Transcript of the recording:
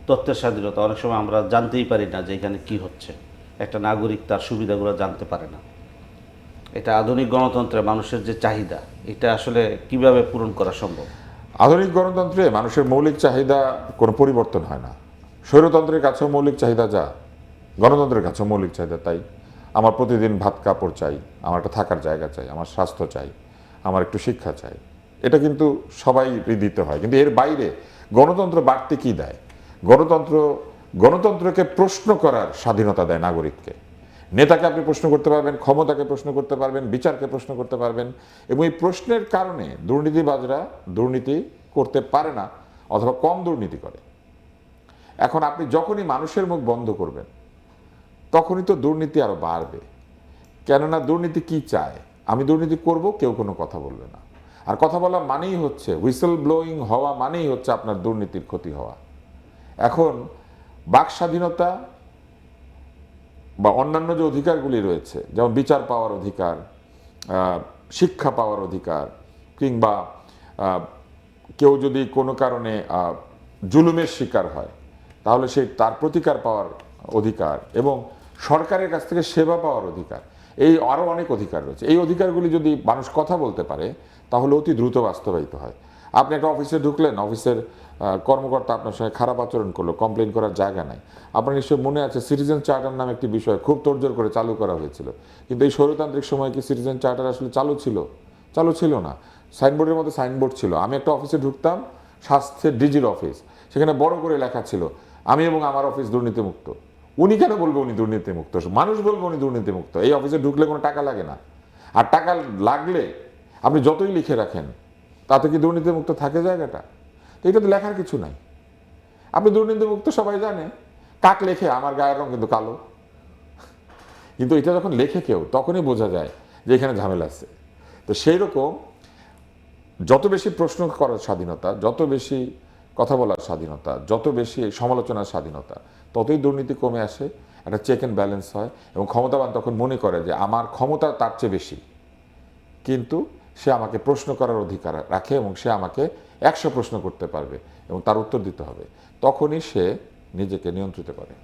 তথ্যের স্বাধীনতা, অনেক সময় আমরা জানতেই পারি না যে এখানে কি হচ্ছে, একটা নাগরিক তার সুবিধাগুলো জানতে পারে না। এটা আধুনিক গণতন্ত্রে মানুষের যে চাহিদা, এটা আসলে কিভাবে পূরণ করা সম্ভব? আধুনিক গণতন্ত্রে মানুষের মৌলিক চাহিদা কোনো পরিবর্তন হয় না। স্বৈরতন্ত্রের কাছেও মৌলিক চাহিদা যা, গণতন্ত্রের কাছেও মৌলিক চাহিদা তাই। আমার প্রতিদিন ভাত কাপড় চাই, আমার একটা থাকার জায়গা চাই, আমার স্বাস্থ্য চাই, আমার একটু শিক্ষা চাই। এটা কিন্তু সবাই দিতে হয়, কিন্তু এর বাইরে গণতন্ত্র বাড়তি কি দেয়? গণতন্ত্র গণতন্ত্রকে প্রশ্ন করার স্বাধীনতা দেয় নাগরিককে। নেতাকে আপনি প্রশ্ন করতে পারবেন, ক্ষমতাকে প্রশ্ন করতে পারবেন, বিচারকে প্রশ্ন করতে পারবেন, এবং এই প্রশ্নের কারণে দুর্নীতিবাজরা দুর্নীতি করতে পারে না অথবা কম দুর্নীতি করে। এখন আপনি যখনই মানুষের মুখ বন্ধ করবেন তখনই তো দুর্নীতি আরো বাড়বে। কেননা দুর্নীতি কি চায়? আমি দুর্নীতি করব, কেউ কোনো কথা বলবে না। আর কথা বলা মানেই হচ্ছে, হুইসেল ব্লোয়িং হওয়া মানেই হচ্ছে আপনার দুর্নীতির ক্ষতি হওয়া। এখন বাক স্বাধীনতা বা অন্যান্য যে অধিকারগুলি রয়েছে, যেমন বিচার পাওয়ার অধিকার, শিক্ষা পাওয়ার অধিকার, কিংবা কেউ যদি কোনো কারণে জুলুমের শিকার হয় তাহলে সেই তার প্রতিকার পাওয়ার অধিকার, এবং সরকারের কাছ থেকে সেবা পাওয়ার অধিকার, এই আরও অনেক অধিকার রয়েছে। এই অধিকারগুলি যদি মানুষ কথা বলতে পারে তাহলে অতি দ্রুত বাস্তবায়িত হয়। আপনি একটা অফিসে ঢুকলেন, অফিসের কর্মকর্তা আপনার সঙ্গে খারাপ আচরণ করলো, কমপ্লেন করার জায়গা নাই। আপনার নিশ্চয়ই মনে আছে সিটিজেন চার্টার নামে একটি বিষয় খুব তোড়জোড় করে চালু করা হয়েছিল, কিন্তু এই স্বৈরতান্ত্রিক সময় কি সিটিজেন চার্টার আসলে চালু ছিল? চালু ছিল না। সাইনবোর্ডের মধ্যে সাইনবোর্ড ছিল। আমি একটা অফিসে ঢুকতাম, স্বাস্থ্যের ডিজির অফিস, সেখানে বড় করে লেখা ছিল আমি এবং আমার অফিস দুর্নীতিমুক্ত। উনি কেন বলবো উনি দুর্নীতিমুক্ত? মানুষ বলবো উনি দুর্নীতিমুক্ত। এই অফিসে ঢুকলে কোনো টাকা লাগে না, আর টাকা লাগলে আপনি যতই লিখে রাখেন তাতে কি দুর্নীতিমুক্ত থাকে জায়গাটা? তো এটা তো লেখার কিছু নাই। আপনি দুর্নীতিমুক্ত সবাই জানে। কাক লেখে আমার গায়ের রং কিন্তু কালো, কিন্তু এটা যখন লেখে কেউ তখনই বোঝা যায় যে এখানে ঝামেলা আছে। তো সেই রকম যত বেশি প্রশ্ন করার স্বাধীনতা, যত বেশি কথা বলার স্বাধীনতা, যত বেশি সমালোচনার স্বাধীনতা, ততই দুর্নীতি কমে আসে, একটা চেক অ্যান্ড ব্যালেন্স হয়, এবং ক্ষমতাবান তখন মনে করে যে আমার ক্ষমতা তার চেয়ে বেশি, কিন্তু সে আমাকে প্রশ্ন করার অধিকার রাখে এবং সে আমাকে 100 প্রশ্ন করতে পারবে এবং তার উত্তর দিতে হবে। তখনই সে নিজেকে নিয়ন্ত্রিত করে।